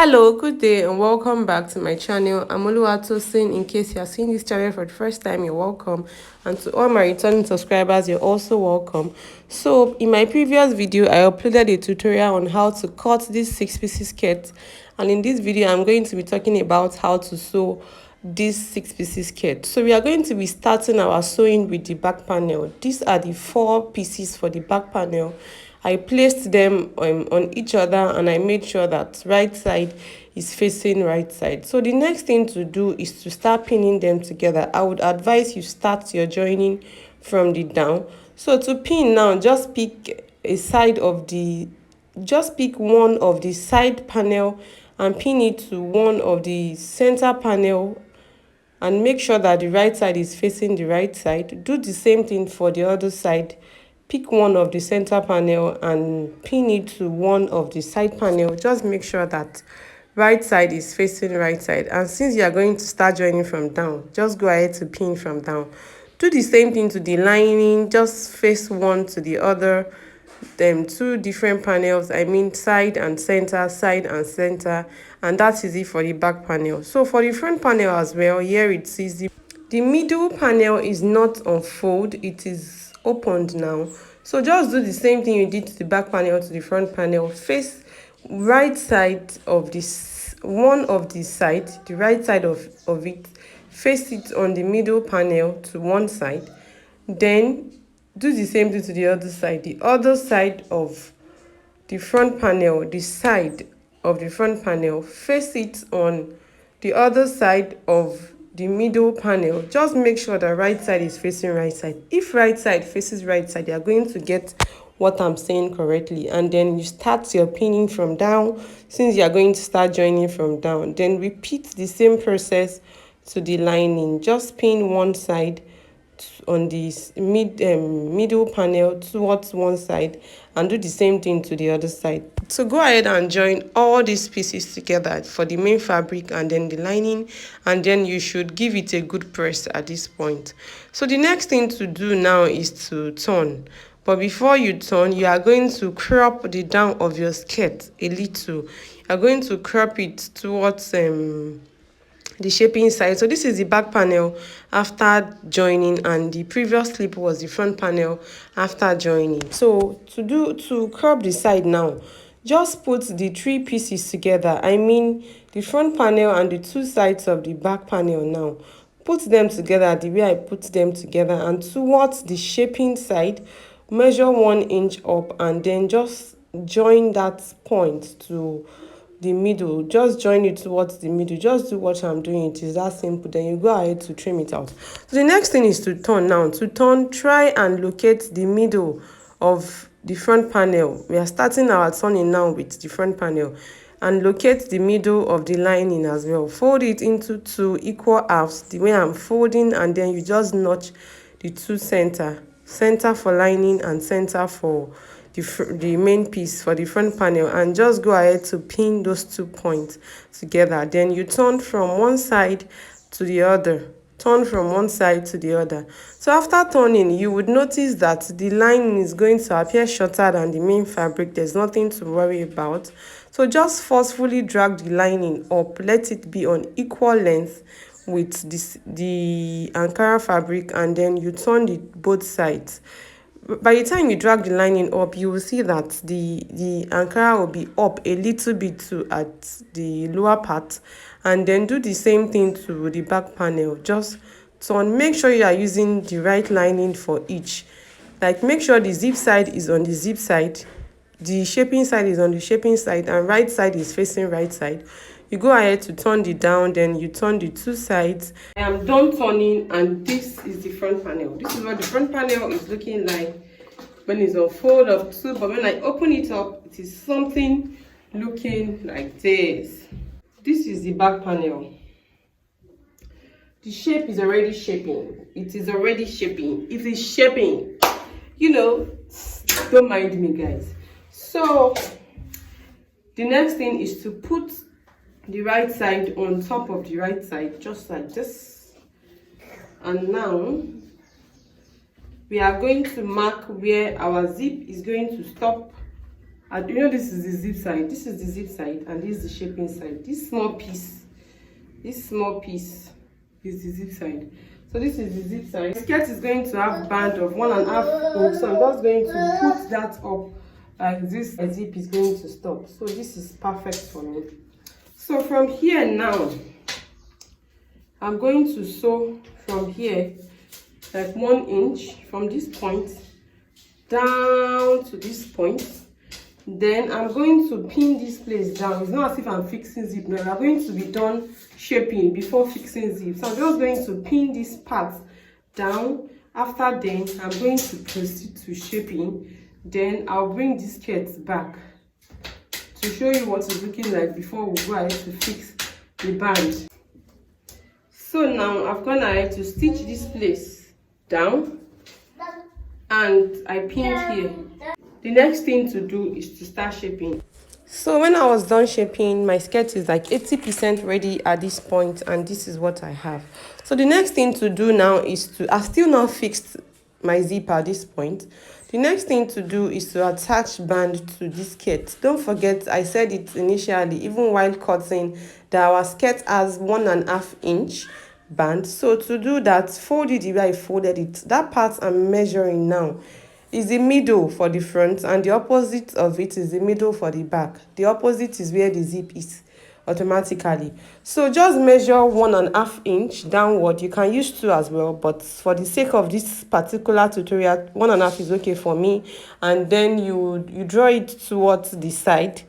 Hello, good day, and welcome back to my channel. I'm Oluwatosin. In case you are seeing this channel for the first time, you're welcome. And to all my returning subscribers, you're also welcome. So, in my previous video, I uploaded a tutorial on how to cut this 6-piece skirt. And in this video, I'm going to be talking about how to sew this 6-piece skirt. So, we are going to be starting our sewing with the back panel. These are the 4 pieces for the back panel. I placed them on each other, and I made sure that right side is facing right side. So the next thing to do is to start pinning them together. I would advise you start your joining from the down. So to pin now, just pick one of the side panel and pin it to one of the center panel, and make sure that the right side is facing the right side. Do the same thing for the other side. Pick one of the center panel and pin it to one of the side panel. Just make sure that right side is facing right side. And since you are going to start joining from down, just go ahead to pin from down. Do the same thing to the lining. Just face one to the other. Them 2 different panels, I mean side and center, and that is it for the back panel. So for the front panel as well, here it says the middle panel is not on fold, it is opened now. So just do the same thing you did to the back panel to the front panel. Face right side of this one of the side, the right side of it, face it on the middle panel to one side. Then do the same thing to the other side. The other side of the front panel, the side of the front panel, face it on the other side of the middle panel. Just make sure the right side is facing right side. If right side faces right side, you are going to get what I'm saying correctly. And then you start your pinning from down, since you are going to start joining from down. Then repeat the same process to the lining. Just pin one side on this middle panel towards one side, and do the same thing to the other side. So go ahead and join all these pieces together for the main fabric and then the lining, and then you should give it a good press at this point. So the next thing to do now is to turn. But before you turn, you are going to crop the down of your skirt a little. You are going to crop it towards the shaping side. So this is the back panel after joining, and the previous clip was the front panel after joining. So to crop the side now, just put the 3 pieces together, I mean the front panel and the 2 sides of the back panel. Now put them together the way I put them together, and towards the shaping side, measure 1 inch up, and then just join that point to the middle. Just join it towards the middle. Just do what I'm doing. It is that simple. Then you go ahead to trim it out. So the next thing is to turn. Now to turn, try and locate the middle of the front panel. We are starting our turning now with the front panel, and locate the middle of the lining as well. Fold it into 2 equal halves the way I'm folding, and then you just notch the 2 center for lining and center for the main piece for the front panel, and just go ahead to pin those 2 points together. Then you turn from one side to the other. So after turning, you would notice that the lining is going to appear shorter than the main fabric. There's nothing to worry about. So just forcefully drag the lining up. Let it be on equal length with the Ankara fabric, and then you turn both sides. By the time you drag the lining up, you will see that the Ankara will be up a little bit too at the lower part, and then do the same thing to the back panel. Just turn. Make sure you are using the right lining for each. Like, make sure the zip side is on the zip side, the shaping side is on the shaping side, and right side is facing right side. You go ahead to turn the down, then you turn the 2 sides. I am done turning, and this is the front panel. This is what the front panel is looking like when it's on fold of 2, but when I open it up, it is something looking like this. This is the back panel. The shape is already shaping. It is already shaping. It is shaping. You know, don't mind me, guys. So the next thing is to put the right side on top of the right side, just like this. And now we are going to mark where our zip is going to stop You know, this is the zip side, this is the zip side, and this is the shaping side. This small piece is the zip side. So this is the zip side. The skirt is going to have band of 1.5 inch, so I'm just going to put that up like this. A zip is going to stop, so this is perfect for me. So from here now, I'm going to sew from here like 1 inch from this point down to this point. Then I'm going to pin this place down. It's not as if I'm fixing zip now. I'm going to be done shaping before fixing zip. So I'm just going to pin this part down. After then, I'm going to proceed to shaping. Then I'll bring this skirt back to show you what it's looking like before we go ahead to fix the band. So now I've gone ahead to stitch this place down and I pinned here. The next thing to do is to start shaping. So when I was done shaping, my skirt is like 80% ready at this point, and this is what I have. So the next thing to do now is to, I've still not fixed my zip at this point. The next thing to do is to attach band to this skirt. Don't forget, I said it initially, even while cutting, that our skirt has 1.5 inch band. So to do that, fold it the way I folded it. That part I'm measuring now is the middle for the front, and the opposite of it is the middle for the back. The opposite is where the zip is automatically. So just measure 1.5 inch downward. You can use 2 as well, but for the sake of this particular tutorial, 1.5 is okay for me. And then you draw it towards the side,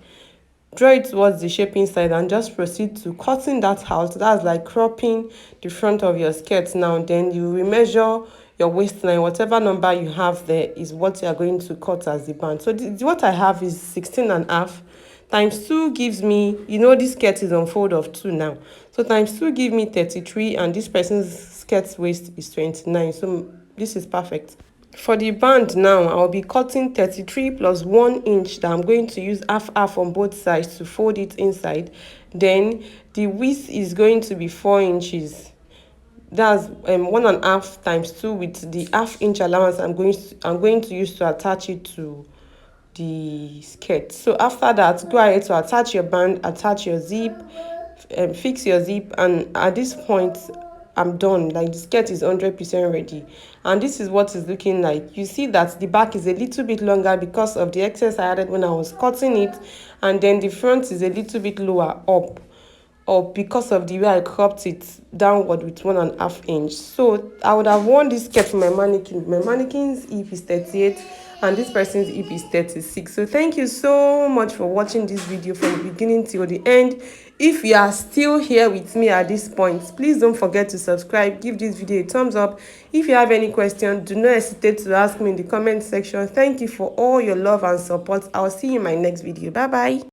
draw it towards the shaping side, and just proceed to cutting that out. That's like cropping the front of your skirt. Now then you remeasure your waistline. Whatever number you have there is what you are going to cut as the band. So what I have is 16.5 times 2 gives me, you know, this skirt is on fold of 2 now, so times 2 give me 33, and this person's skirt's waist is 29, so this is perfect. For the band now, I'll be cutting 33 plus 1 inch that I'm going to use half on both sides to fold it inside. Then the width is going to be 4 inches. That's 1.5 times 2 with the ½ inch allowance I'm going to use to attach it to the skirt. So after that, go ahead to attach your band, attach your zip, fix your zip, and at this point I'm done. Like, the skirt is 100% ready, and this is what it's looking like. You see that the back is a little bit longer because of the excess I added when I was cutting it, and then the front is a little bit lower up, or because of the way I cropped it downward with 1.5 inch. So I would have worn this skirt for my mannequin. My mannequin's hip is 38 and this person's hip is 36. So thank you so much for watching this video from the beginning till the end. If you are still here with me at this point, please don't forget to subscribe, give this video a thumbs up. If you have any questions, do not hesitate to ask me in the comment section. Thank you for all your love and support. I'll see you in my next video. Bye bye.